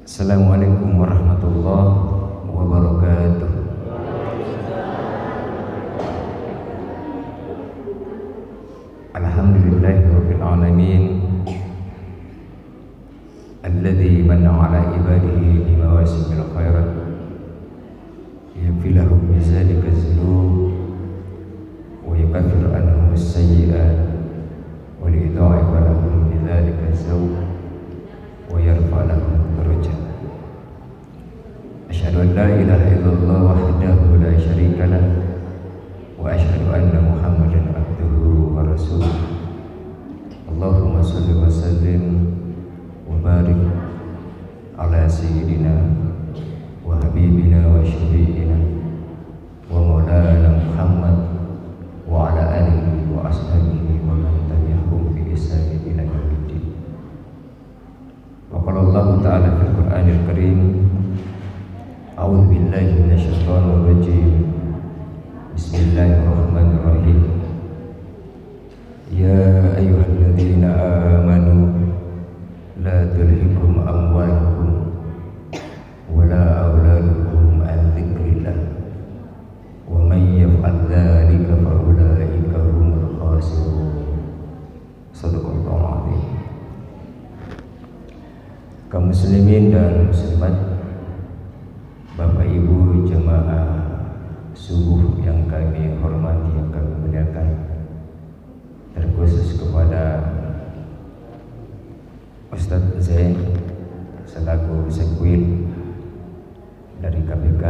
Assalamualaikum warahmatullahi wabarakatuh. Alhamdulillahirabbil alamin alladzi manna ala ibadihi bi mawasimil khairat yaghfir lahum bi dzalika dzunub wa yukaffir anhum as-sayyi'at wa yudha'if lahum bi dzalika zawq wa yarfa lahum darajat. Asyhadu an la ilaha illallah wahdahu la syarika lah wa asyhadu anna Muhammadan abduhu wa rasuluh. Allahumma shalli wa sallim wa barik ala sayyidina wa habibina wa syafi'ina wa maulana Muhammad wa ala alihi wa ashabihi wa man tabi'ahum bi ihsan ila yaumiddin. Wa qala Allah ta'ala fil Qur'anil Karim, a'udzu billahi minasyaitonir rajim. Bismillahirrahmanirrahim. Ya ayyuhalladzina amanu la tulhikum amwalukum wala auladukum an dzikrillah wa may yaf'al dzalika fa ulaika humul khasirun. Shadaqallahu adzim. Kaum muslimin dan muslimat, Bapak Ibu jemaah subuh yang kami hormati, yang kami muliakan, terkhusus kepada Ustadz Zain selaku Sekwil dari KPK,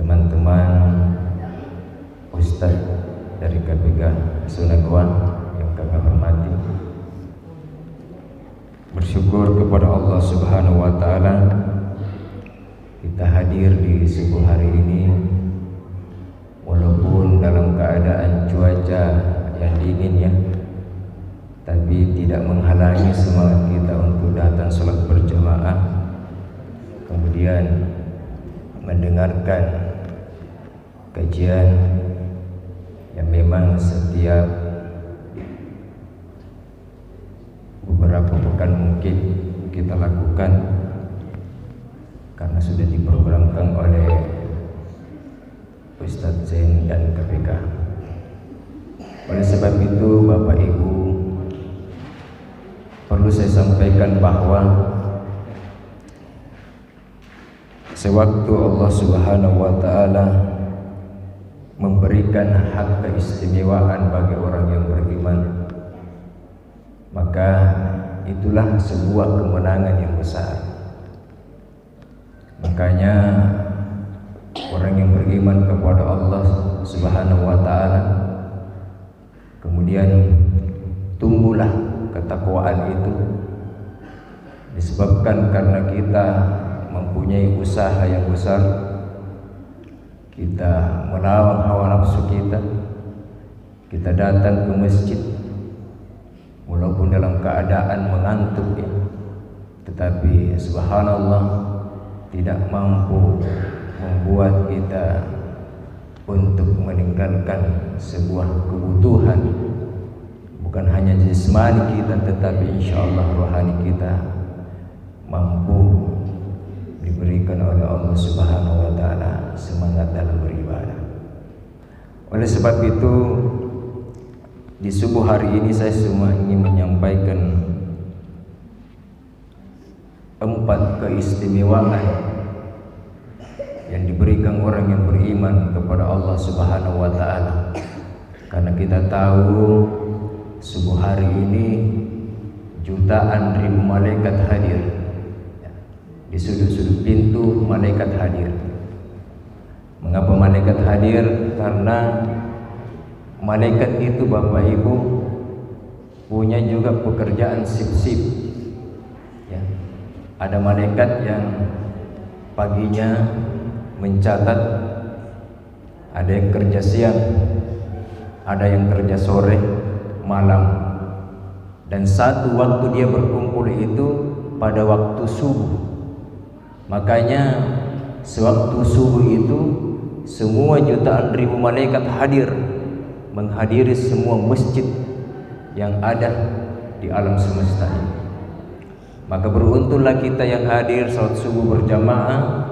teman-teman Ustadz dari KPK Sunagwa yang kami hormati. Bersyukur kepada Allah Subhanahu wa Ta'ala, kita hadir di subuh hari ini walaupun dalam keadaan cuaca yang dingin ya, tapi tidak menghalangi semangat kita untuk datang sholat berjamaah, kemudian mendengarkan kajian yang memang setiap beberapa pekan mungkin kita lakukan karena sudah diprogramkan oleh Ustadz Zain dan KPK. Oleh sebab itu Bapak Ibu, perlu saya sampaikan bahwa sewaktu Allah Subhanahu wa Ta'ala memberikan hak keistimewaan bagi orang yang beriman, maka itulah sebuah kemenangan yang besar. Makanya orang yang beriman kepada Allah Subhanahu wa Ta'ala, kemudian tumbuhlah ketakwaan itu, disebabkan karena kita mempunyai usaha yang besar, kita melawan hawa nafsu kita datang ke masjid walaupun dalam keadaan mengantuk ya, tetapi subhanallah tidak mampu membuat kita untuk meninggalkan sebuah kebutuhan, bukan hanya jasmani kita tetapi insyaallah rohani kita mampu diberikan oleh Allah Subhanahu wa Ta'ala semangat dalam beribadah. Oleh sebab itu di subuh hari ini saya cuma ingin menyampaikan 4 keistimewaan yang diberikan orang yang beriman kepada Allah Subhanahu wa Ta'ala. Karena kita tahu subuh hari ini jutaan ribu malaikat hadir. Di sudut-sudut pintu malaikat hadir. Mengapa malaikat hadir? Karena malaikat itu Bapak Ibu punya juga pekerjaan sip-sip ya. Ada malaikat yang paginya mencatat, ada yang kerja siang, ada yang kerja sore, malam, dan satu waktu dia berkumpul itu pada waktu subuh. Makanya sewaktu subuh itu semua jutaan ribu malaikat hadir, menghadiri semua masjid yang ada di alam semesta ini. Maka beruntunglah kita yang hadir salat subuh berjamaah.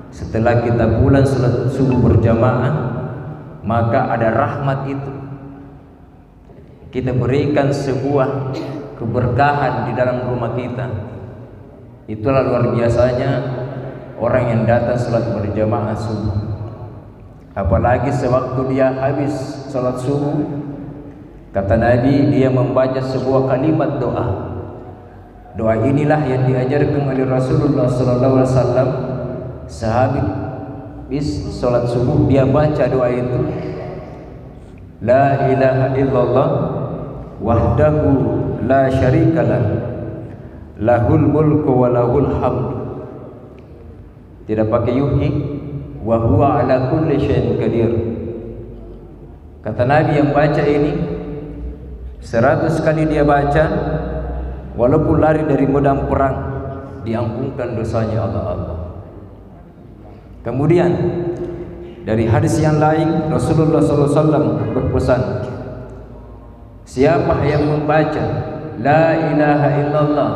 Setelah kita pulang salat subuh berjamaah, maka ada rahmat itu. Kita berikan sebuah keberkahan di dalam rumah kita. Itulah luar biasanya orang yang datang salat berjamaah subuh. Apalagi sewaktu dia habis salat subuh, kata Nabi, dia membaca sebuah kalimat doa. Doa inilah yang diajarkan oleh Rasulullah SAW. Sahabat bis salat subuh dia baca doa itu, La ilaha illallah wahdahu la syarikalah, lahul mulku wa lahul hamd. Tidak pakai yuhi, wa huwa ala kulli syai'in qadir. Kata Nabi yang baca ini 100 kali dia baca, walaupun lari dari medan perang, diampunkan dosanya Allah. Kemudian dari hadis yang lain Rasulullah SAW berpesan, siapa yang membaca La ilaha illallah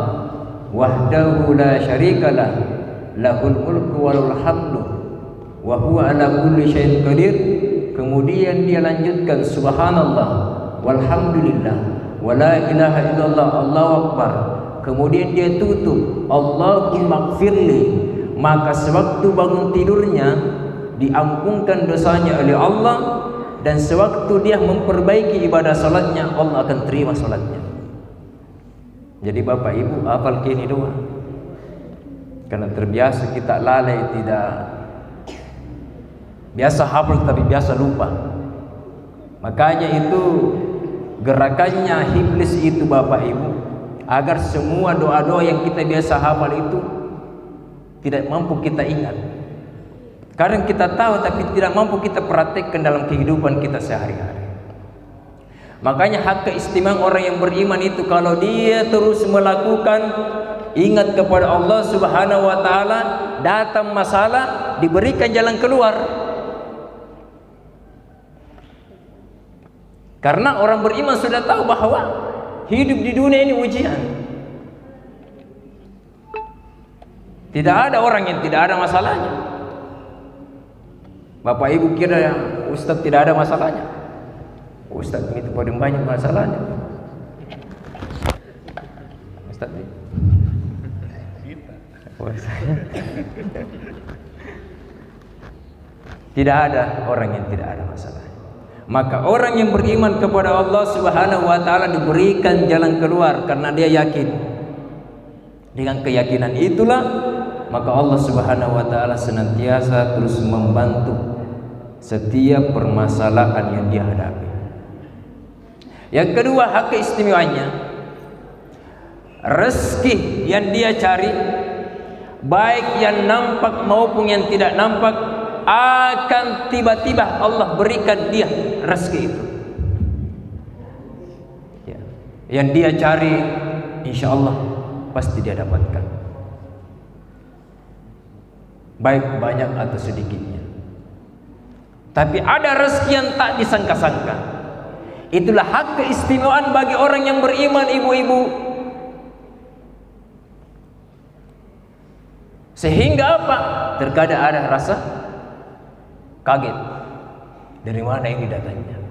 wahdahu la syarikalah, lahul mulku wa lahul hamdu wa huwa ala kulli syai'in qadir, kemudian dia lanjutkan subhanallah walhamdulillah wa la ilaha illallah Allahu akbar, kemudian dia tutup Allahumma ighfirli, maka sewaktu bangun tidurnya diampunkan dosanya oleh Allah, dan sewaktu dia memperbaiki ibadah salatnya, Allah akan terima salatnya. Jadi Bapak Ibu hafal kini doa, karena terbiasa kita lalai, tidak biasa hafal tapi biasa lupa. Makanya itu gerakannya Hiblis itu Bapak Ibu, agar semua doa-doa yang kita biasa hafal itu tidak mampu kita ingat. Kadang kita tahu tapi tidak mampu kita praktekkan dalam kehidupan kita sehari-hari. Makanya hak keistimewaan orang yang beriman itu, kalau dia terus melakukan ingat kepada Allah Subhanahu wa taala, datang masalah diberikan jalan keluar. Karena orang beriman sudah tahu bahwa hidup di dunia ini ujian. Tidak ada orang yang tidak ada masalahnya. Bapak Ibu kira ya Ustaz tidak ada masalahnya? Ustaz itu paling banyak masalahnya. Ustaz tidak ada orang yang tidak ada masalah. Maka orang yang beriman kepada Allah Subhanahu wa taala diberikan jalan keluar karena dia yakin. Dengan keyakinan itulah maka Allah Subhanahu wa taala senantiasa terus membantu setiap permasalahan yang dia hadapi. Yang kedua, hak keistimewaannya, rezeki yang dia cari, baik yang nampak maupun yang tidak nampak, akan tiba-tiba Allah berikan dia rezeki itu. Ya. Yang dia cari, insya Allah pasti dia dapatkan, baik banyak atau sedikitnya. Tapi ada rezeki yang tak disangka-sangka. Itulah hak keistimewaan bagi orang yang beriman, ibu-ibu. Sehingga apa? Terkadang ada rasa kaget. Dari mana ini datangnya?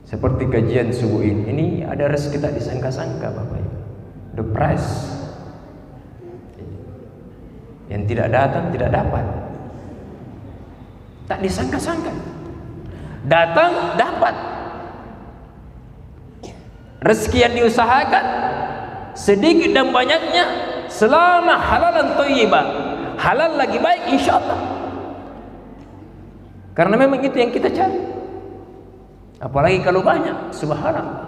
Seperti kajian subuh ini ada rezeki tak disangka-sangka, Bapak Ibu. The price yang tidak datang tidak dapat. Tak disangka-sangka. Datang dapat. Rezeki yang diusahakan sedikit dan banyaknya, selama halalan thayyibah, halal lagi baik insyaallah. Karena memang itu yang kita cari. Apalagi kalau banyak, subhanallah.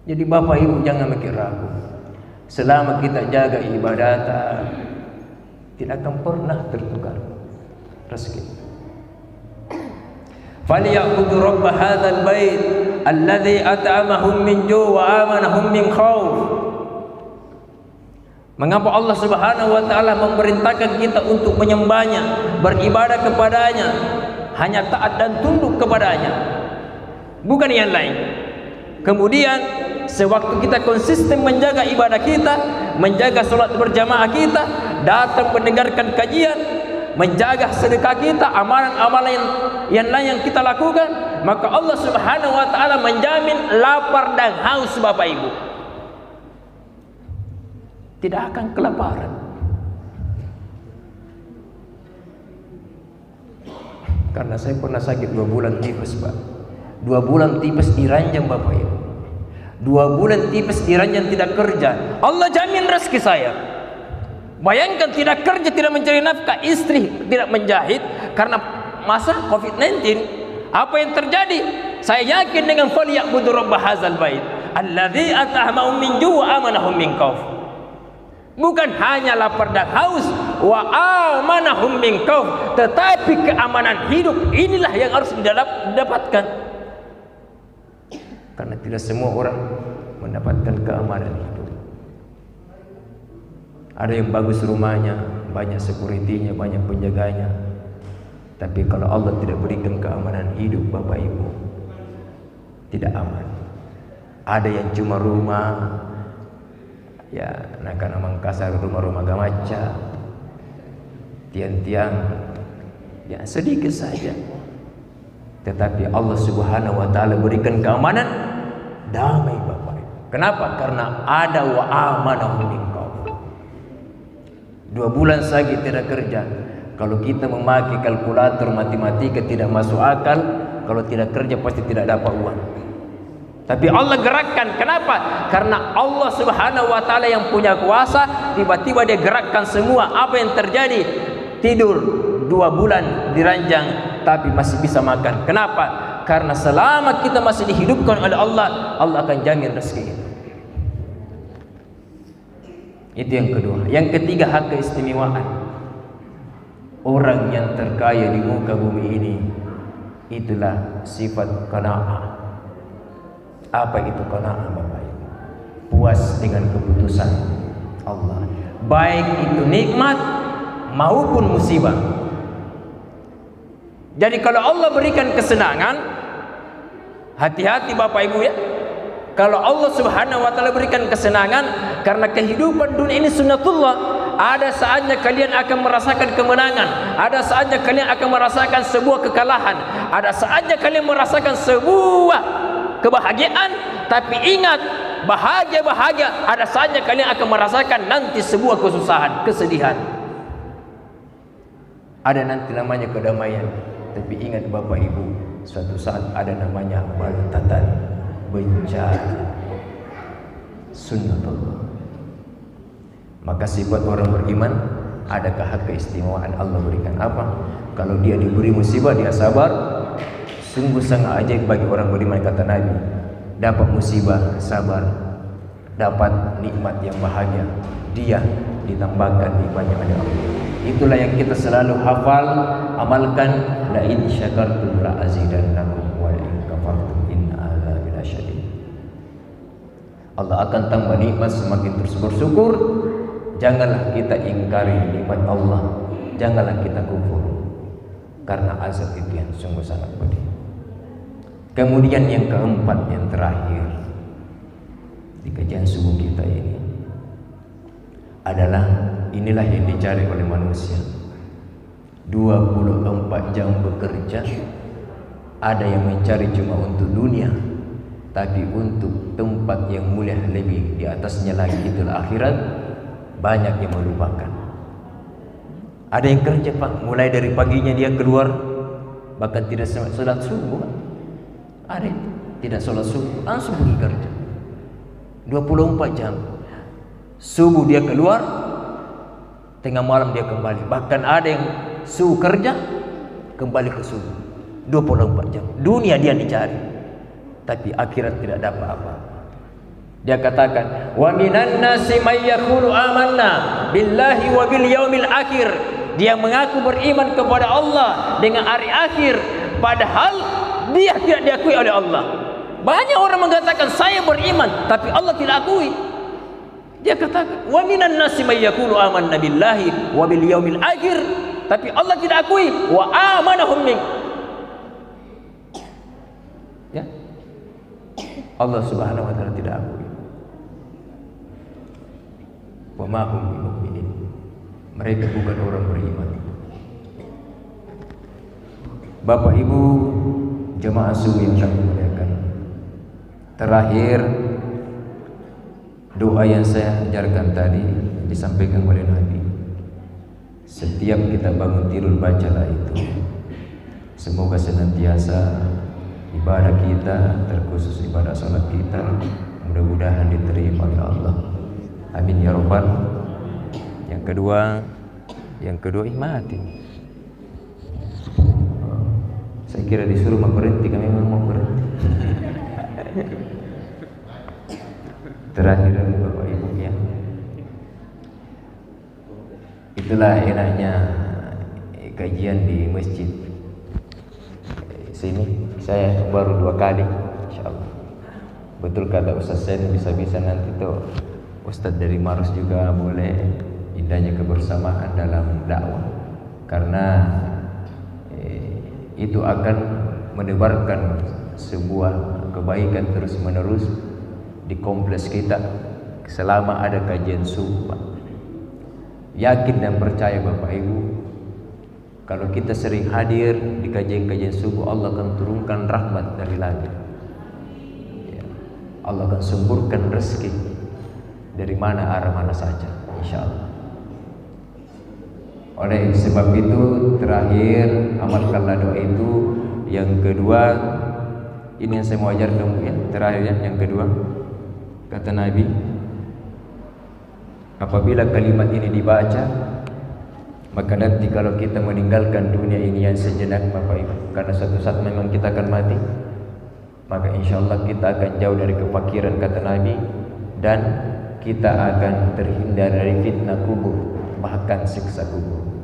Jadi Bapak Ibu jangan mikir ragu. Selama kita jaga ibadah, tidak akan pernah tertukar rezeki. Falyaqudu rabb hadzal bait alladzi at'amahum min ju' wa amanahum min khauf. Mengapa Allah Subhanahu wa taala memerintahkan kita untuk menyembahnya, beribadah kepadanya, hanya taat dan tunduk kepadanya, bukan yang lain. Kemudian sewaktu kita konsisten menjaga ibadah kita, menjaga sholat berjamaah kita, datang mendengarkan kajian, menjaga sedekah kita, amalan-amalan yang lain yang kita lakukan, maka Allah Subhanahu wa taala menjamin lapar dan haus Bapak Ibu. Tidak akan kelaparan. Karena saya pernah sakit 2 bulan tipes, Pak. 2 bulan tipes diranjang Bapak Ibu. 2 bulan tipes diranjang tidak kerja. Allah jamin rezeki saya. Bayangkan tidak kerja, tidak mencari nafkah, istri tidak menjahit karena masa COVID-19. Apa yang terjadi? Saya yakin dengan falyabudu rabb hadzal bait alladzi at'amahum min ju' wa amanahum min khauf. Bukan hanya lapar dan haus, wa amanahum min khauf, tetapi keamanan hidup inilah yang harus didapatkan. Karena tidak semua orang mendapatkan keamanan hidup. Ada yang bagus rumahnya, banyak security-nya, banyak penjaganya, tapi kalau Allah tidak berikan keamanan hidup Bapak Ibu, tidak aman. Ada yang cuma rumah, ya nakana Mangkasar, rumah-rumah gamaca, tiang-tiang, ya sedikit saja, tetapi Allah Subhanahu wa taala berikan keamanan, damai Bapak Ibu. Kenapa? Karena ada wa amanahum min khauf. 2 bulan saja tidak kerja. Kalau kita memakai kalkulator matematika tidak masuk akal. Kalau tidak kerja pasti tidak dapat uang. Tapi Allah gerakkan. Kenapa? Karena Allah Subhanahu wa taala yang punya kuasa, tiba-tiba dia gerakkan semua. Apa yang terjadi? Tidur 2 bulan diranjang tapi masih bisa makan. Kenapa? Karena selama kita masih dihidupkan oleh Allah, Allah akan jamin rezeki kita. Itu yang kedua. Yang ketiga, hak keistimewaan. Orang yang terkaya di muka bumi ini, itulah sifat qanaah. Apa itu qanaah Bapak Ibu? Puas dengan keputusan Allah, baik itu nikmat maupun musibah. Jadi kalau Allah berikan kesenangan, hati-hati Bapak Ibu ya. Kalau Allah Subhanahu wa taala berikan kesenangan, karena kehidupan dunia ini sunnatullah, ada saatnya kalian akan merasakan kemenangan, ada saatnya kalian akan merasakan sebuah kekalahan, ada saatnya kalian merasakan sebuah kebahagiaan. Tapi ingat, bahagia ada saatnya kalian akan merasakan nanti sebuah kesusahan, kesedihan. Ada nanti namanya kedamaian. Tapi ingat Bapak Ibu, suatu saat ada namanya baltatan, bencana, sunnatullah. Maka sifat orang beriman, adakah hak keistimewaan Allah berikan apa? Kalau dia diberi musibah, dia sabar. Sungguh sangat ajaib bagi orang beriman, kata Nabi. Dapat musibah, sabar. Dapat nikmat yang bahagia, dia ditambahkan nikmatnya oleh Allah. Itulah yang kita selalu hafal, amalkan. La in syakartum la azidannakum wa in kafartum in adzabi lasyadid. Allah akan tambah nikmat semakin terus bersyukur. Janganlah kita ingkari nikmat Allah, janganlah kita kufur, karena azab itu yang sungguh sangat pedih. Kemudian yang keempat, yang terakhir di kajian subuh kita ini adalah, inilah yang dicari oleh manusia. 24 jam bekerja. Ada yang mencari cuma untuk dunia, tapi untuk tempat yang mulia lebih di atasnya lagi, itulah akhirat. Banyak yang melupakan. Ada yang kerja Pak, mulai dari paginya dia keluar, bahkan tidak sholat subuh. Ada yang tidak sholat subuh, langsung pergi kerja. 24 jam. Subuh dia keluar, tengah malam dia kembali. Bahkan ada yang subuh kerja, kembali ke subuh. 24 jam. Dunia dia dicari, tapi akhirat tidak dapat apa-apa. Dia katakan, wa minan nasi may yaqulu amanna billahi wa bil yaumil akhir. Dia mengaku beriman kepada Allah dengan hari akhir, padahal dia tidak diakui oleh Allah. Banyak orang mengatakan saya beriman, tapi Allah tidak akui. Dia katakan, wa minan nasi may yaqulu amanna billahi wa bil yaumil akhir, tapi Allah tidak akui. Wa amanahum min. Ya. Allah Subhanahu wa taala tidak akui. Wa ma hum bimu'minin. Mereka bukan orang beriman. Bapak Ibu jemaah subuh yang kami muliakan, terakhir doa yang saya ajarkan tadi disampaikan oleh Nabi. Setiap kita bangun tidur bacalah itu. Semoga senantiasa ibadah kita, terkhusus ibadah salat kita, mudah-mudahan diterima oleh Allah. Amin ya rabbal. Yang kedua mati. Saya kira disuruh mau berhenti, kami memang mau berhenti. Terakhir Bapak Ibu ya, itulah enaknya kajian di masjid sini. Saya baru 2 kali, insyaallah. Betul kata Ustaz Sen, bisa-bisa nanti tuh Ustaz dari Maros juga boleh. Indahnya kebersamaan dalam dakwah, karena itu akan menebarkan sebuah kebaikan terus menerus di kompleks kita selama ada kajian subuh. Yakin dan percaya Bapak Ibu, kalau kita sering hadir di kajian-kajian subuh, Allah akan turunkan rahmat dari langit. Allah akan semburkan rezeki dari mana arah mana saja, insyaallah. Oleh sebab itu terakhir amalkanlah doa itu. Yang kedua, ini yang saya mau ajar kamu ya, terakhir ya, yang kedua kata Nabi, apabila kalimat ini dibaca, maka nanti kalau kita meninggalkan dunia ini yang sejenak Bapak Ibu, karena suatu saat memang kita akan mati, maka insyaallah kita akan jauh dari kefakiran kata Nabi, dan kita akan terhindar dari fitnah kubur, bahkan siksa kubur.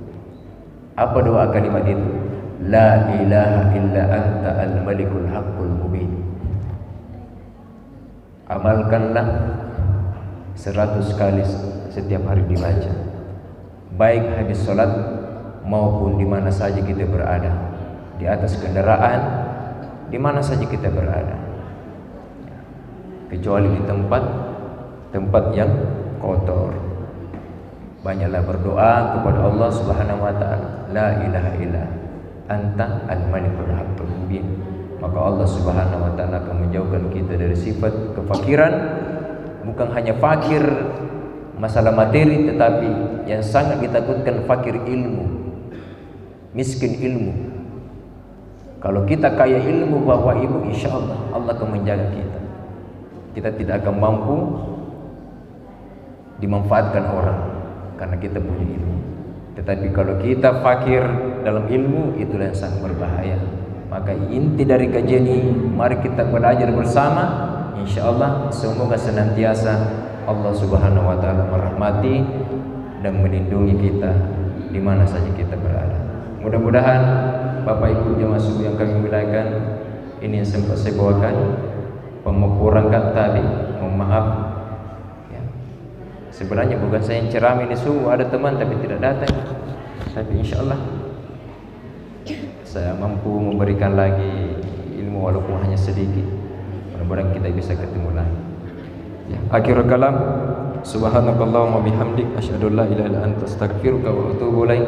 Apa doa kalimat itu? La ilaha illa anta al-malikul haqqul mubin. Amalkanlah 100 kali setiap hari dibaca, baik habis sholat maupun di mana saja kita berada, di atas kendaraan, di mana saja kita berada, kecuali di tempat yang kotor. Banyaklah berdoa kepada Allah Subhanahu wa taala. La ilaha illa anta al-malikul haqqul mubin. Maka Allah Subhanahu wa taala akan menjauhkan kita dari sifat kefakiran, bukan hanya fakir masalah materi, tetapi yang sangat ditakutkan fakir ilmu, miskin ilmu. Kalau kita kaya ilmu Bapak Ibu, insyaallah Allah akan menjaga kita. Kita tidak akan mampu dimanfaatkan orang karena kita punya ilmu. Tetapi kalau kita fakir dalam ilmu, itulah yang sangat berbahaya. Maka inti dari kajian ini, mari kita belajar bersama. Insyaallah semoga senantiasa Allah Subhanahu wa taala merahmati dan melindungi kita di mana saja kita berada. Mudah-mudahan Bapak Ibu jemaah subuh yang kami muliakan, ini yang sempat saya bawakan, pemaparan tadi, mohon maaf. Sebenarnya bukan saya yang ceramah ini subuh, ada teman tapi tidak datang. Tapi insyaallah saya mampu memberikan lagi ilmu walaupun hanya sedikit. Mudah-mudahan kita bisa ketemu lagi. Ya, akhirul kalam, subhanakallahumma bihamdik, asyhadu an la ilaha illa anta, astaghfiruka wa atubu ilaik.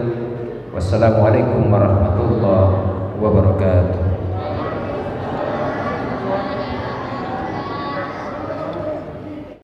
Wassalamualaikum warahmatullahi wabarakatuh.